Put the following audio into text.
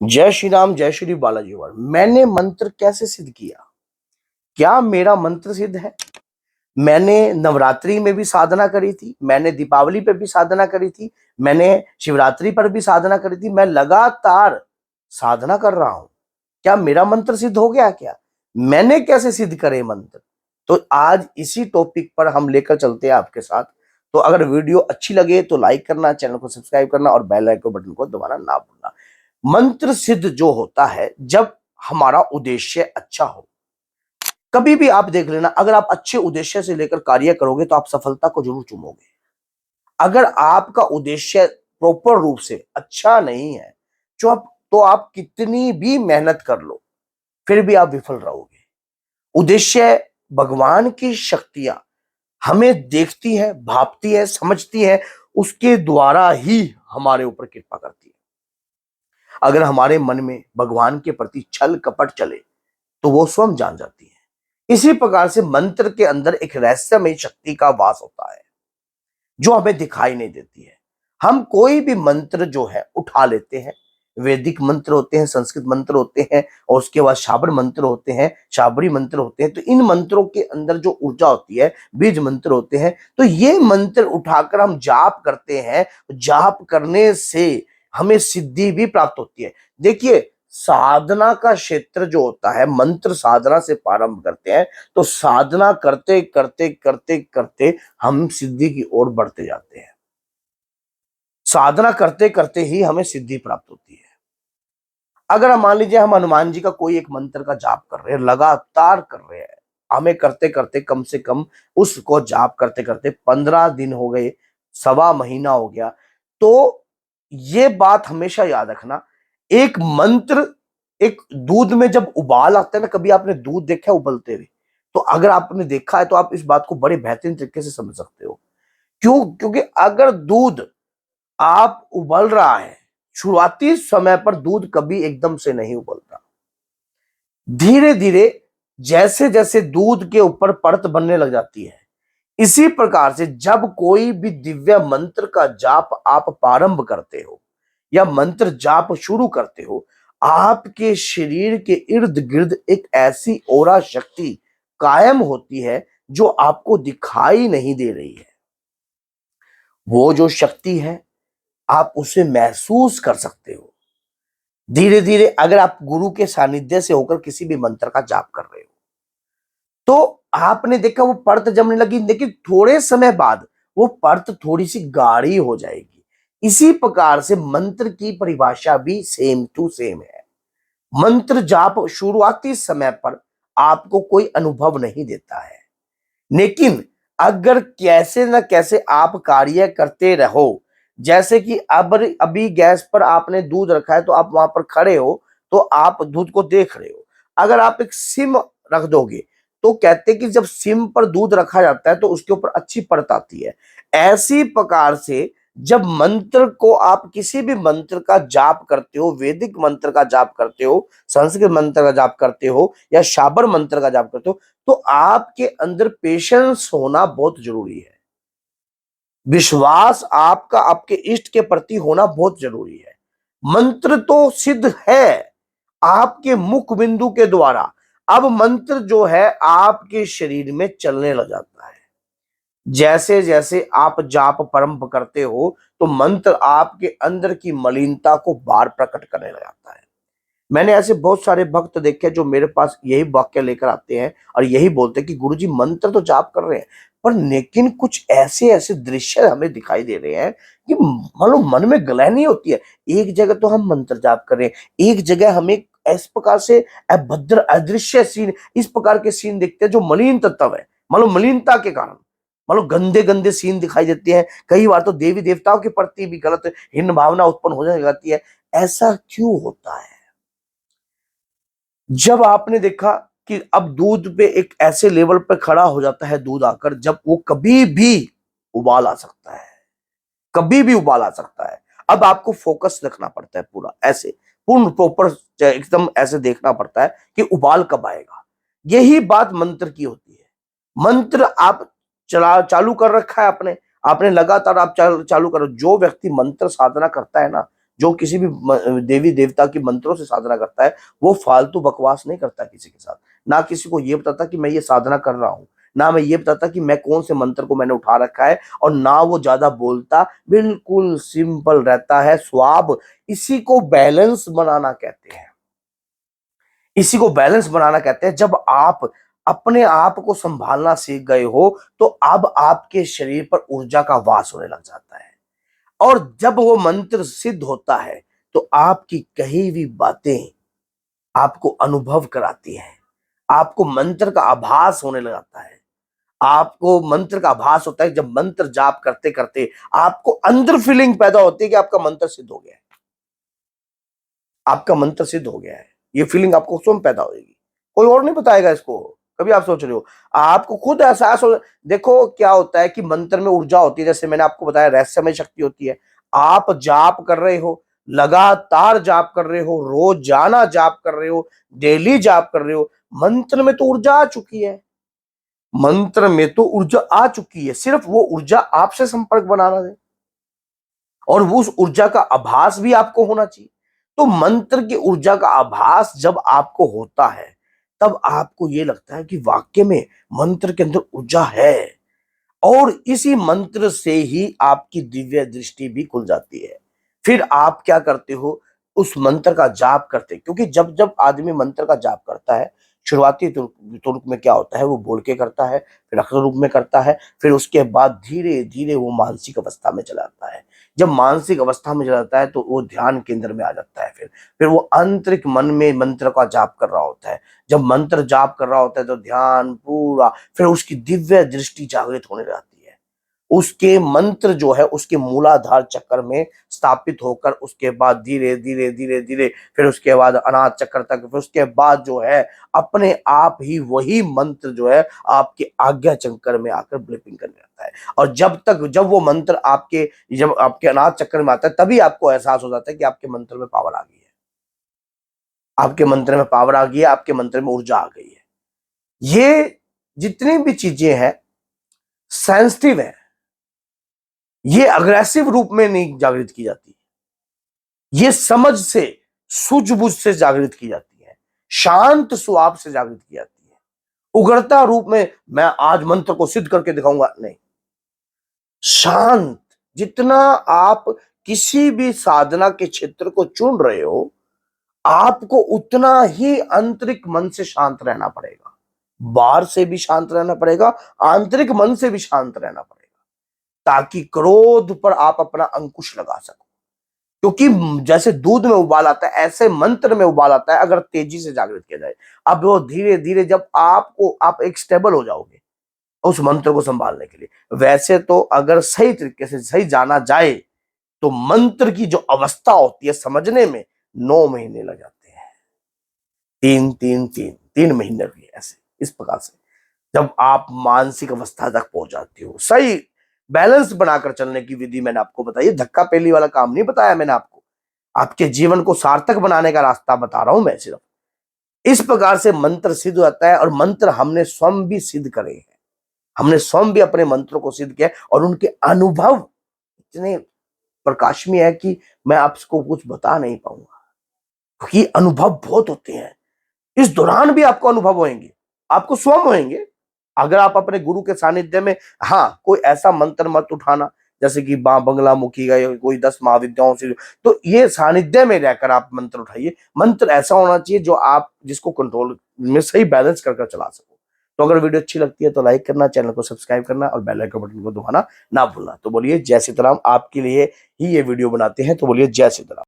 जय श्री राम, जय श्री बालाजी वाल। मैंने मंत्र कैसे सिद्ध किया? क्या मेरा मंत्र सिद्ध है? मैंने नवरात्रि में भी साधना करी थी, मैंने दीपावली पे भी साधना करी थी, मैंने शिवरात्रि पर भी साधना करी थी। मैं लगातार साधना कर रहा हूं। क्या मेरा मंत्र सिद्ध हो गया? क्या मैंने कैसे सिद्ध करे मंत्र? तो आज इसी टॉपिक पर हम लेकर चलते हैं आपके साथ। तो अगर वीडियो अच्छी लगे तो लाइक करना, चैनल को सब्सक्राइब करना और बेल आइकन बटन को दबाना ना भूलना। मंत्र सिद्ध जो होता है जब हमारा उद्देश्य अच्छा हो। कभी भी आप देख लेना, अगर आप अच्छे उद्देश्य से लेकर कार्य करोगे तो आप सफलता को जरूर चूमोगे। अगर आपका उद्देश्य प्रॉपर रूप से अच्छा नहीं है तो आप कितनी भी मेहनत कर लो फिर भी आप विफल रहोगे। उद्देश्य, भगवान की शक्तियां हमें देखती है, भापती है, समझती है, उसके द्वारा ही हमारे ऊपर कृपा करती है। अगर हमारे मन में भगवान के प्रति छल कपट चले तो वो स्वयं जान जाती है। इसी प्रकार से मंत्र के अंदर एक रहस्यमय शक्ति का वास होता है जो हमें दिखाई नहीं देती है। हम कोई भी मंत्र जो है उठा लेते हैं। वैदिक मंत्र होते हैं, संस्कृत मंत्र होते हैं और उसके बाद शाबर मंत्र होते हैं, शाबरी मंत्र होते हैं। तो इन मंत्रों के अंदर जो ऊर्जा होती है, बीज मंत्र होते हैं। तो ये मंत्र उठाकर हम जाप करते हैं। जाप करने से हमें सिद्धि भी प्राप्त होती है। देखिए, साधना का क्षेत्र जो होता है, मंत्र साधना से प्रारंभ करते हैं तो साधना करते करते करते करते हम सिद्धि की ओर बढ़ते जाते हैं। साधना करते करते ही हमें सिद्धि प्राप्त होती है। अगर हम मान लीजिए हम हनुमान जी का कोई एक मंत्र का जाप कर रहे हैं, लगातार कर रहे हैं, हमें करते करते कम से कम उसको जाप करते करते 15 दिन हो गए, सवा महीना हो गया, तो ये बात हमेशा याद रखना। एक मंत्र, एक दूध में जब उबाल आता है ना, कभी आपने दूध देखा है उबलते हुए? तो अगर आपने देखा है तो आप इस बात को बड़े बेहतरीन तरीके से समझ सकते हो। क्यों? क्योंकि अगर दूध आप उबल रहा है, शुरुआती समय पर दूध कभी एकदम से नहीं उबलता। धीरे धीरे जैसे जैसे दूध के ऊपर परत बनने लग जाती है, इसी प्रकार से जब कोई भी दिव्य मंत्र का जाप आप प्रारंभ करते हो या मंत्र जाप शुरू करते हो, आपके शरीर के इर्द गिर्द एक ऐसी ओरा शक्ति कायम होती है जो आपको दिखाई नहीं दे रही है। वो जो शक्ति है आप उसे महसूस कर सकते हो। धीरे धीरे अगर आप गुरु के सानिध्य से होकर किसी भी मंत्र का जाप कर रहे हो तो आपने देखा वो परत जमने लगी, लेकिन थोड़े समय बाद वो परत थोड़ी सी गाढ़ी हो जाएगी। इसी प्रकार से मंत्र की परिभाषा भी सेम टू सेम है। मंत्र जाप शुरुआती समय पर आपको कोई अनुभव नहीं देता है, लेकिन अगर कैसे न कैसे आप कार्य करते रहो, जैसे कि अब अभी गैस पर आपने दूध रखा है तो आप वहां पर खड़े हो तो आप दूध को देख रहे हो। अगर आप एक सिम रख दोगे तो कहते हैं कि जब सिम पर दूध रखा जाता है तो उसके ऊपर अच्छी परत आती है। ऐसी प्रकार से जब मंत्र को आप किसी भी मंत्र का जाप करते हो, वैदिक मंत्र का जाप करते हो, संस्कृत मंत्र का जाप करते हो या शाबर मंत्र का जाप करते हो, तो आपके अंदर पेशेंस होना बहुत जरूरी है। विश्वास आपका आपके इष्ट के प्रति होना बहुत जरूरी है। मंत्र तो सिद्ध है आपके मुख बिंदु के द्वारा। अब मंत्र जो है आपके शरीर में चलने लग जाता है। जैसे जैसे आप जाप प्रारंभ करते हो तो मंत्र आपके अंदर की मलिनता को बाहर प्रकट करने लग जाता है। मैंने ऐसे बहुत सारे भक्त देखे जो मेरे पास यही वाक्य लेकर आते हैं और यही बोलते हैं कि गुरुजी मंत्र तो जाप कर रहे हैं, पर लेकिन कुछ ऐसे ऐसे दृश्य हमें दिखाई दे रहे हैं कि मानो मन में ग्लानि होती है। एक जगह तो हम मंत्र जाप कर रहे हैं, एक जगह हमें इस प्रकार से अभद्र अदृश्य सीन, इस प्रकार के सीन दिखते हैं जो मलिन तत्व है। मानो मलिनता के कारण मानो गंदे गंदे सीन दिखाई देते हैं। कई बार तो देवी देवताओं के प्रति भी गलत हीन भावना उत्पन्न होने लगती है। ऐसा क्यों होता है? जब आपने देखा कि अब दूध पे एक ऐसे लेवल पे खड़ा हो जाता है दूध आकर, जब वो कभी भी उबाल आ सकता है, कभी भी उबाल आ सकता है। अब आपको फोकस रखना पड़ता है, पूरा ऐसे पूर्ण प्रॉपर एकदम ऐसे देखना पड़ता है कि उबाल कब आएगा। यही बात मंत्र की होती है। मंत्र आप चालू कर रखा है आपने, आपने लगातार आप चालू करो। जो व्यक्ति मंत्र साधना करता है ना, जो किसी भी देवी देवता की मंत्रों से साधना करता है वो फालतू बकवास नहीं करता किसी के साथ। ना किसी को ये बताता कि मैं ये साधना कर रहा हूं, ना मैं ये बताता कि मैं कौन से मंत्र को मैंने उठा रखा है, और ना वो ज्यादा बोलता, बिल्कुल सिंपल रहता है स्वाब। इसी को बैलेंस बनाना कहते हैं, इसी को बैलेंस बनाना कहते हैं। जब आप अपने आप को संभालना सीख गए हो तो अब आपके शरीर पर ऊर्जा का वास होने लग जाता है, और जब वो मंत्र सिद्ध होता है तो आपकी कही हुई बातें आपको अनुभव कराती हैं, आपको मंत्र का आभास होने लग जाता है। आपको मंत्र का आभास होता है जब मंत्र जाप करते करते आपको अंदर फीलिंग पैदा होती है कि आपका मंत्र सिद्ध हो गया है, आपका मंत्र सिद्ध हो गया है। ये फीलिंग आपको स्वयं पैदा होगी, कोई और नहीं बताएगा इसको। कभी आप सोच रहे हो, आपको खुद एहसास हो। देखो क्या होता है कि मंत्र में ऊर्जा होती है, जैसे मैंने आपको बताया रहस्यमय शक्ति होती है। आप जाप कर रहे हो, लगातार जाप कर रहे हो, रोजाना जाप कर रहे हो, डेली जाप कर रहे हो, मंत्र में तो ऊर्जा आ चुकी है, मंत्र में तो ऊर्जा आ चुकी है। सिर्फ वो ऊर्जा आपसे संपर्क बनाना है, और वो उस ऊर्जा का आभास भी आपको होना चाहिए। तो मंत्र की ऊर्जा का आभास जब आपको होता है तब आपको ये लगता है कि वाक्य में मंत्र के अंदर ऊर्जा है, और इसी मंत्र से ही आपकी दिव्य दृष्टि भी खुल जाती है। फिर आप क्या करते हो, उस मंत्र का जाप करते, क्योंकि जब जब आदमी मंत्र का जाप करता है, शुरुआती तुर्क में क्या होता है, वो बोल के करता है, फिर अक्षर रूप में करता है, फिर उसके बाद धीरे धीरे वो मानसिक अवस्था में चला जाता है। जब मानसिक अवस्था में चला जाता है तो वो ध्यान केंद्र में आ जाता है। फिर वो आंतरिक मन में मंत्र का जाप कर रहा होता है। जब मंत्र जाप कर रहा होता है तो ध्यान पूरा, फिर उसकी दिव्य दृष्टि जागृत होने लगती है। उसके मंत्र जो है उसके मूलाधार चक्र में स्थापित होकर उसके बाद धीरे धीरे धीरे धीरे फिर उसके बाद अनाहत चक्र तक, फिर उसके बाद जो है अपने आप ही वही मंत्र जो है आपके आज्ञा चक्र में आकर ब्लिपिंग करने लगता है। और जब वो मंत्र जब आपके अनाहत चक्र में आता है तभी आपको एहसास हो जाता है कि आपके मंत्र में पावर आ गई है, आपके मंत्र में पावर आ गई है, आपके मंत्र में ऊर्जा आ गई है। ये जितनी भी चीजें हैं सेंसिटिव है, ये अग्रेसिव रूप में नहीं जागृत की जाती, ये समझ से सूझबूझ से जागृत की जाती है, शांत स्वभाव से जागृत की जाती है। उग्रता रूप में मैं आज मंत्र को सिद्ध करके दिखाऊंगा, नहीं। शांत, जितना आप किसी भी साधना के क्षेत्र को चुन रहे हो आपको उतना ही आंतरिक मन से शांत रहना पड़ेगा, बाहर से भी शांत रहना पड़ेगा, आंतरिक मन से भी शांत रहना पड़ेगा, ताकि क्रोध पर आप अपना अंकुश लगा सको। क्योंकि जैसे दूध में उबाल आता है ऐसे मंत्र में उबाल आता है अगर तेजी से जागृत किया जाए। अब वो धीरे धीरे जब आप एक स्टेबल हो जाओगे उस मंत्र को संभालने के लिए। वैसे तो अगर सही तरीके से सही जाना जाए तो मंत्र की जो अवस्था होती है समझने में 9 महीने लग जाते हैं, 3 महीने भी ऐसे इस प्रकार से। जब आप मानसिक अवस्था तक पहुंच जाते हो, सही बैलेंस बनाकर चलने की विधि मैंने आपको बताई है, धक्का पेली वाला काम नहीं बताया मैंने आपको, आपके जीवन को सार्थक बनाने का रास्ता बता रहा हूं मैं सिर्फ। इस प्रकार से मंत्र सिद्ध होता है, और मंत्र हमने स्वयं भी सिद्ध करे हैं, हमने स्वयं भी अपने मंत्रों को सिद्ध किया और उनके अनुभव इतने प्रकाशनीय है कि मैं आपको कुछ बता नहीं पाऊंगा, क्योंकि अनुभव बहुत होते हैं। इस दौरान भी आपको अनुभव होंगे, आपको स्वयं होंगे। अगर आप अपने गुरु के सानिध्य में, हाँ, कोई ऐसा मंत्र मत उठाना जैसे कि बंगला मुखी का या कोई 10 महाविद्याओं से, तो ये सानिध्य में रहकर आप मंत्र उठाइए। मंत्र ऐसा होना चाहिए जो आप जिसको कंट्रोल में सही बैलेंस कर चला सको। तो अगर वीडियो अच्छी लगती है तो लाइक करना, चैनल को सब्सक्राइब करना और बेल आइकन बटन को दबाना ना भूलना। तो बोलिए जय सीताराम, आपके लिए ही ये वीडियो बनाते हैं, तो बोलिए जय सीताराम।